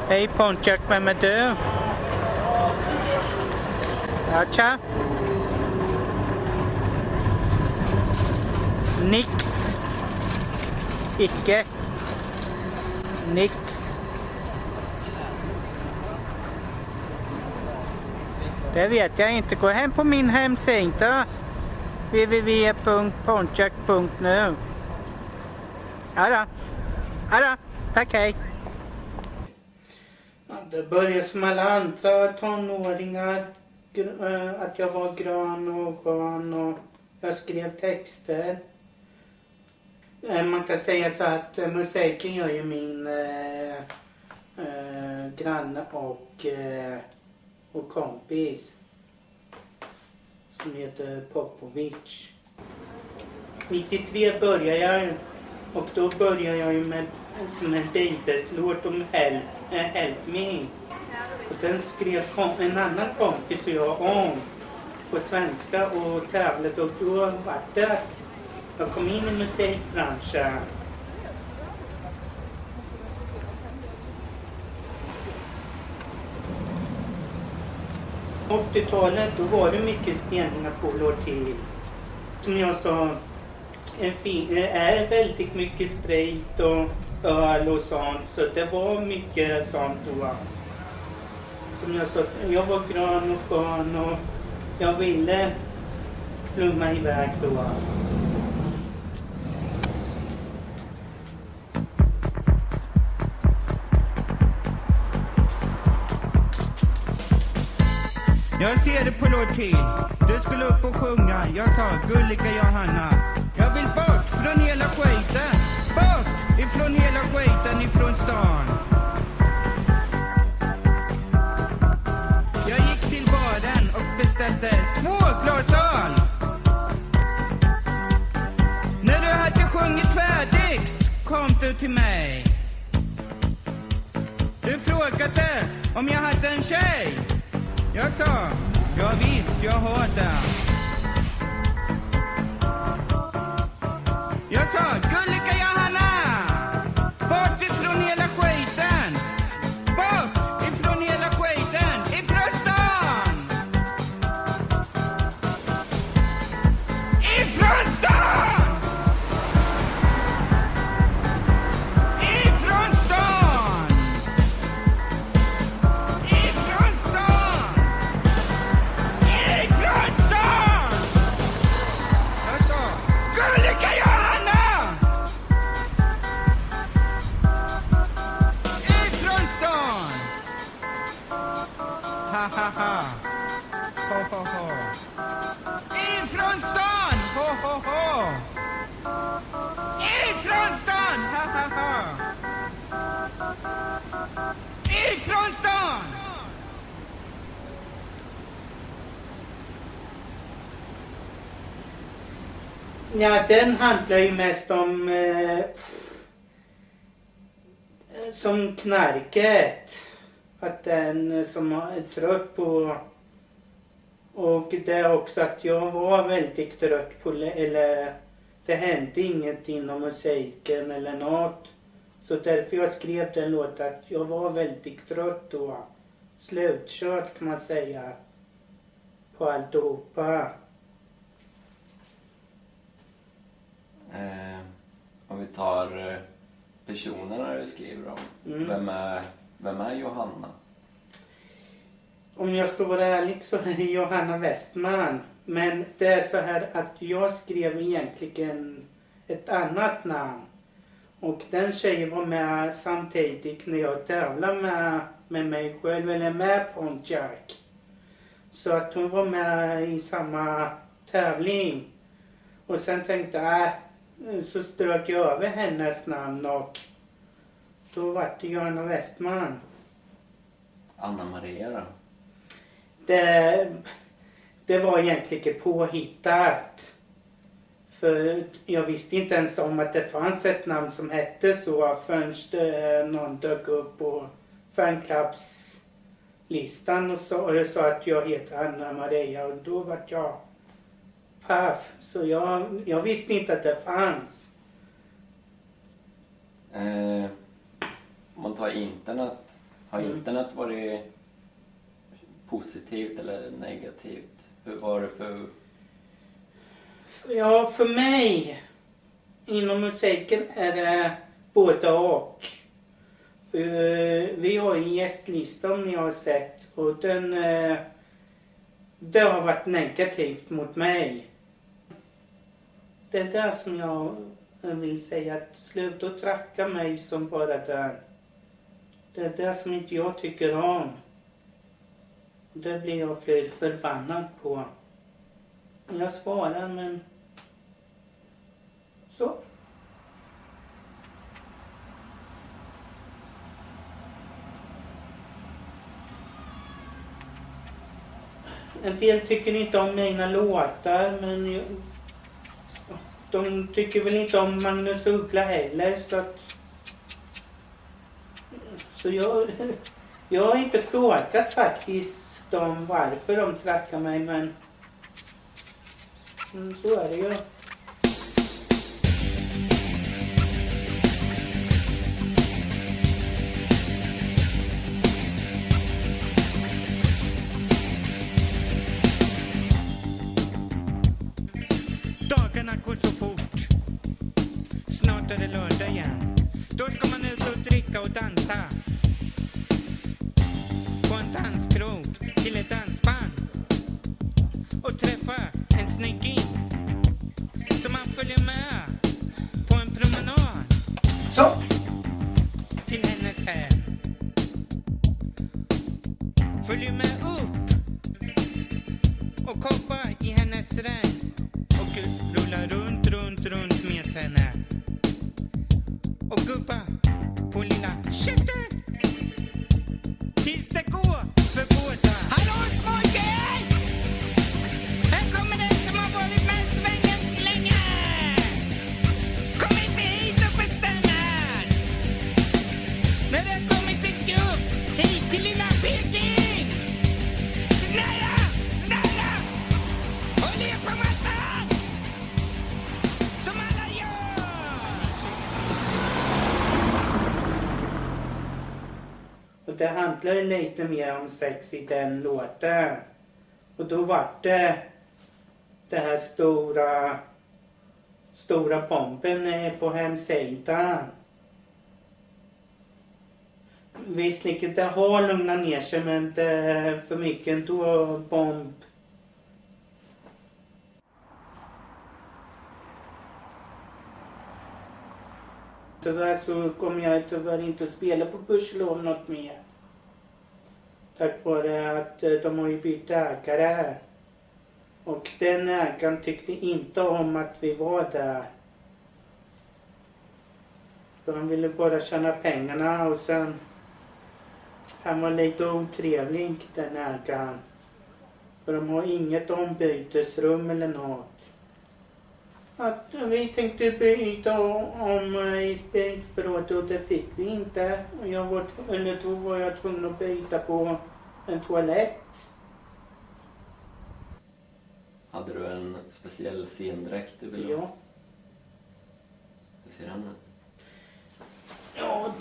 Hej Pontiac, vem är du? Ja, tja. Nix. Icke. Nix. Det vet jag inte. Gå hem på min hemsida. www.pontiac.nu. Ja då. Tack, hej. Ja, det började som alla andra tonåringar. Att jag var grön och skön och jag skrev texter. Man kan säga så att musiken gör ju min granne och kompis som heter Popovic. 93 började jag och då började jag ju med som en Beatles-låt om Help Me. Och den skrev en annan kompis och jag om på svenska och tävlade och då var det att jag kom in i musikbranschen. På 80-talet då var det mycket spelningar på Lortil. Som jag sa, är väldigt mycket sprit och öl och sånt. Så det var mycket sånt då. Som jag sa, jag var grön och skön och jag ville flumma iväg då. Jag ser det på Lortil. Du skulle upp och sjunga. Jag sa, gulliga Johanna, jag vill bort från hela skiten. Bort ifrån hela skiten ifrån stan. Jag gick till baren och beställde 2 glas öl. När du hade sjungit färdigt kom du till mig. Du frågade om jag hade en tjej. Jag sa, ja visst, jag har det. Jag sa, gulliga Johanna, bort ifrån hela skiten. Bort ifrån hela skiten, ifrån stan. Ifrån stan! Ifrån stan! Ifrån stan! Ifrån stan! Jag sa, gulliga Johanna! Ifrån stan! Ha ha ha! Ho ho ho! Ifrån stan! Ho ho ho! Ifrån stan! Ha ha ha! Ifrån stan! Ja, den handlar ju mest om som knarket. Att den som är trött på, och det är också att jag var väldigt trött på, eller det hände inget inom musiken eller något. Så därför jag skrev den låten att jag var väldigt trött då. Slutkört kan man säga på alltihopa. Om vi tar personerna du skriver om. Vem är Johanna? Om jag ska vara ärlig så är det Johanna Westman. Men det är så här att jag skrev egentligen ett annat namn. Och den tjejen var med samtidigt när jag tävlade med mig själv eller med Pontiac. Så att hon var med i samma tävling. Och sen tänkte jag, så strök jag över hennes namn och då var det Johanna Westman. Anna Maria då? Det var egentligen påhittat. För jag visste inte ens om att det fanns ett namn som hette så förrän någon dök upp på fanclubslistan och sa att jag heter Anna Maria och då var jag paff. Så jag visste inte att det fanns. Om man tar internet Har internet varit positivt eller negativt? Hur var det för... Ja, för mig inom musiken är det både och. Vi har en gästlista om ni har sett och det har varit negativt mot mig. Det är det som jag vill säga, att sluta att tracka mig som bara där. Det är det som inte jag tycker om. Det blir jag förbannad på. Jag svarar, men så. En del tycker inte om mina låtar, men de tycker väl inte om Magnus Uggla heller, så jag har inte frågat faktiskt dem varför de trackar mig, men så är det ju. Dagarna går så fort. Snart är det lördag igen. Då ska man ut och dricka och dansa. På en danskrog till ett dansband. Och träffa en snygging. Så man följer med på en promenad. Så! Till hennes hem. Följer med upp. Och koppa i hennes regn. Och rulla runt med henne. Och gubba på lilla käften. Tills det går för båda. Hallå små tjej! Här kommer den som har varit med svängen länge. Kom inte hit och bestäm här. När det har kommit en grupp hit till lilla Peking. Snälla! Håll er på mattan! Som alla gör! Och det handlar ju lite mer om sex i den låten. Och då var det här stora bomben på hemsidan. Visserligen det har lugnat ner sig, men det är för mycket ändå bomb. Tyvärr så kommer jag tyvärr inte att spela på Gudskelov något mer. Tack vare att de har ju bytt ägare. Och den ägaren tyckte inte om att vi var där. För han ville bara tjäna pengarna och sen... Han var lite otrevlig, den ägaren. För de har inget ombytesrum eller något. Att vi tänkte byta om i spritförrådet och det fick vi inte. Och då var jag tvungen att byta på en toalett. Hade du en speciell scendräkt du ville ha? Ja. Hur ser den ut? Ja,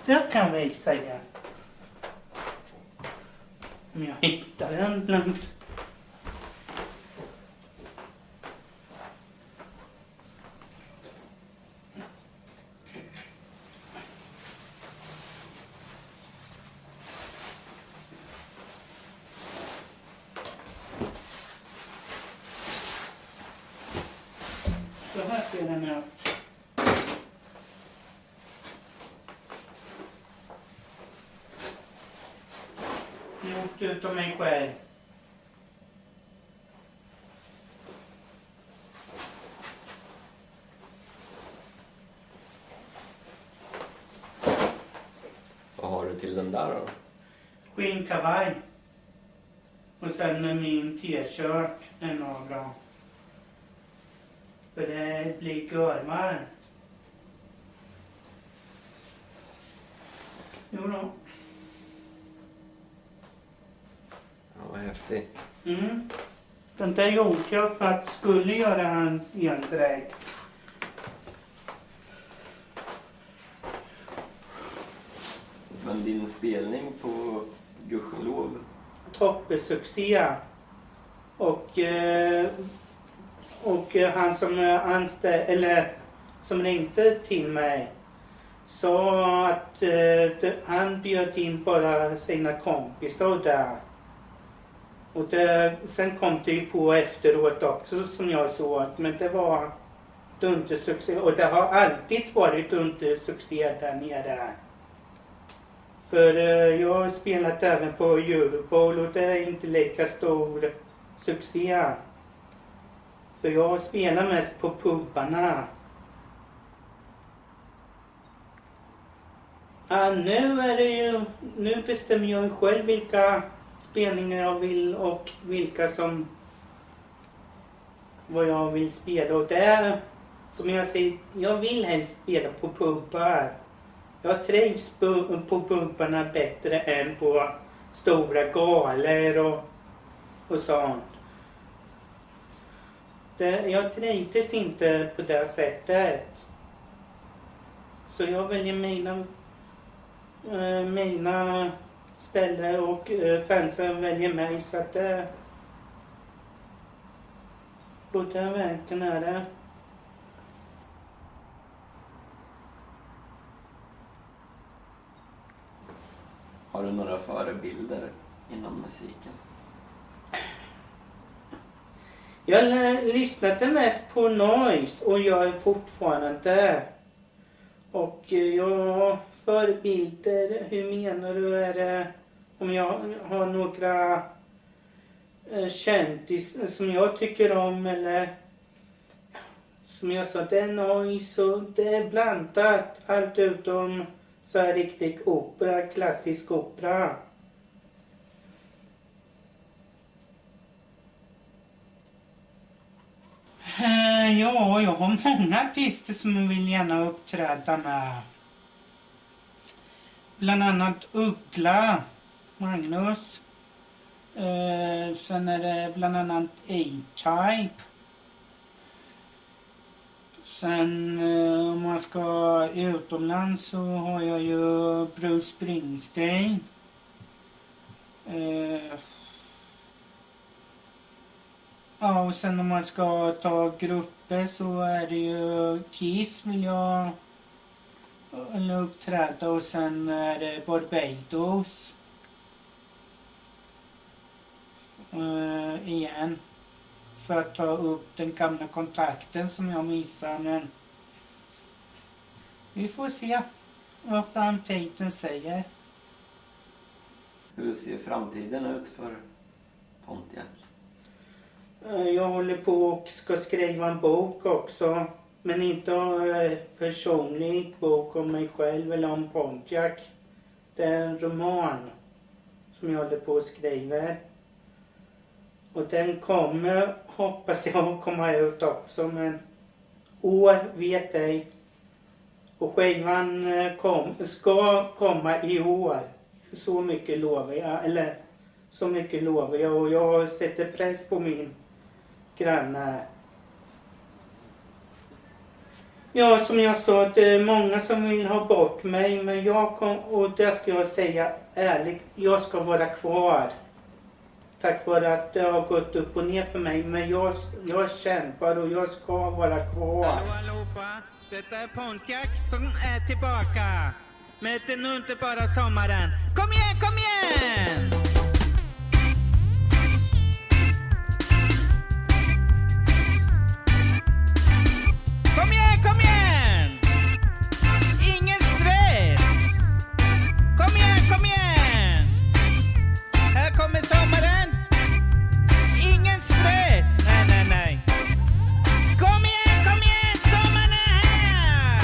det kan vi säga. Om jag hittar den bland... Så här ser den ut. Gjort utav mig själv. Vad har du till den där då? Skinnkavaj. Och sen med min t-shirt, en av dem. För det blir görvarmt. Jo då. Ja, vad häftigt. Den där gjorde jag för att skulle göra hans endräkt. Men din spelning på Gudskelov? Toppsuccé. Och han som som ringde till mig sa att han bjöd in bara sina kompisar där. Och sen kom det ju på efteråt också som jag såg, men det var dundersuccé. Och det har alltid varit dundersuccé där nere. För jag har spelat även på Eurobowl och det är inte lika stor succé. För jag spelar mest på pubarna. Nu bestämmer jag själv vilka spelningar jag vill och vad jag vill spela. Och det är, som jag säger, jag vill helst spela på pubar. Jag trivs på pubarna bättre än på stora galor och sånt. Jag trivs inte på det sättet. Så jag väljer mina ställen och fansen väljer mig, så att det båda verken är det. Har du några förebilder inom musiken? Jag lyssnade mest på Noise och jag är fortfarande. Och jag förebilder, hur menar du? Är det om jag har några kändis som jag tycker om, eller som jag sa, det är Noise och det är blandat, allt utom så här riktig opera, klassisk opera. Ja, jag har många artister som jag vill gärna uppträda med. Bland annat Uggla, Magnus. Sen är det bland annat A-Type. Sen om man ska utomlands så har jag ju Bruce Springsteen. Ja, och sen om man ska ta grupper så är det ju Kiss vill jag uppträda, och sen är det Barbados. Igen. För att ta upp den gamla kontakten som jag missar, men vi får se vad framtiden säger. Hur ser framtiden ut för Pontiac? Jag håller på och ska skriva en bok också. Men inte en personlig bok om mig själv eller om Pontiac. Det är en roman som jag håller på och skriver. Och den kommer, hoppas jag, komma ut också. Men år vet ej. Och skivan ska komma i år. Så mycket lovar jag. Och jag sätter press på min granne. Ja, som jag sa, det är många som vill ha bort mig. Men och det ska jag säga ärligt, jag ska vara kvar. Tack vare att det har gått upp och ner för mig. Men jag kämpar och jag ska vara kvar. Hallå allihopa, detta är Pontiac som är tillbaka med den underbara sommaren. Kom igen, kom igen! Kom igen, kom igen! Ingen stress! Kom igen, kom igen! Här kommer sommaren. Ingen stress! Nej. Kom igen, sommaren är här!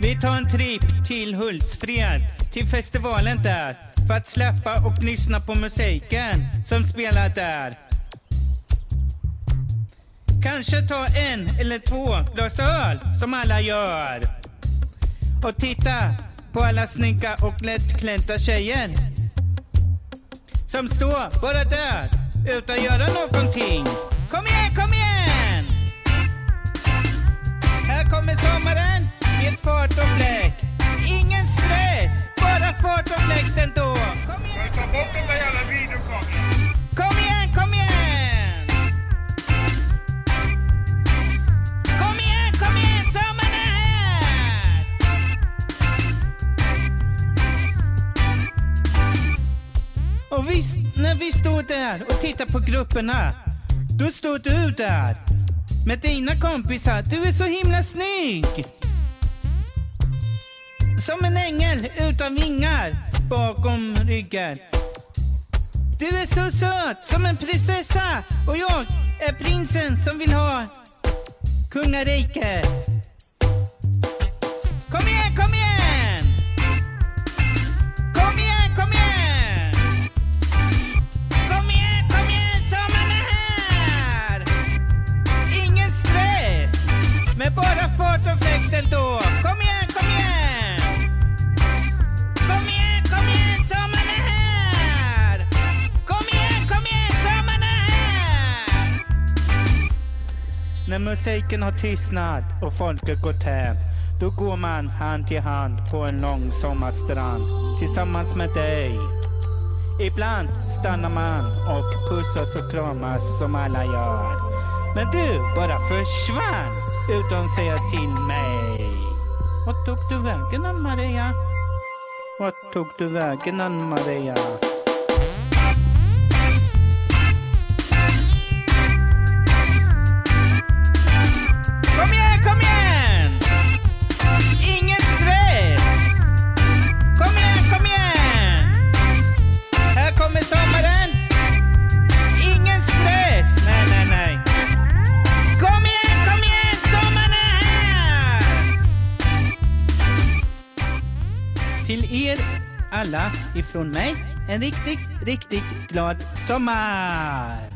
Vi tar en trip till Hultsfred, till festivalen där, för att släppa och lyssna på musiken som spelar där. Kanske ta en eller två glas öl som alla gör. Och titta på alla snygga och lättklädda tjejer som står bara där utan att göra någonting. Kom igen, kom igen! Här kommer sommaren med fart och fläkt. när vi står där och tittar på grupperna, då står du där med dina kompisar. Du är så himla snygg. Som en ängel utan vingar bakom ryggen. Du är så söt som en prinsessa. Och jag är prinsen som vill ha kungariket. Kom igen, kom igen! Kom igen, kom igen! Kom igen, kom igen, sommaren är här! Ingen stress, med bara fart och fläkt ändå. Kom igen, kom igen! Kom igen, kom igen, sommaren är här! Kom igen, sommaren är här! När musiken har tystnat och folket gått hem, då går man hand i hand på en lång sommarstrand tillsammans med dig. Ibland stannar man och pussas och kramas som alla gör. Men du bara försvann utan att säga till mig. Vart tog du vägen, Ann-Maria? Vart tog du vägen, Ann-Maria? Kom igen, kom igen! Ingen stress! Kom igen, kom igen! Här kommer sommaren! Ingen stress! Nej, nej, nej! Kom igen, sommaren är här! Till er alla ifrån mig en riktigt, riktigt glad sommar!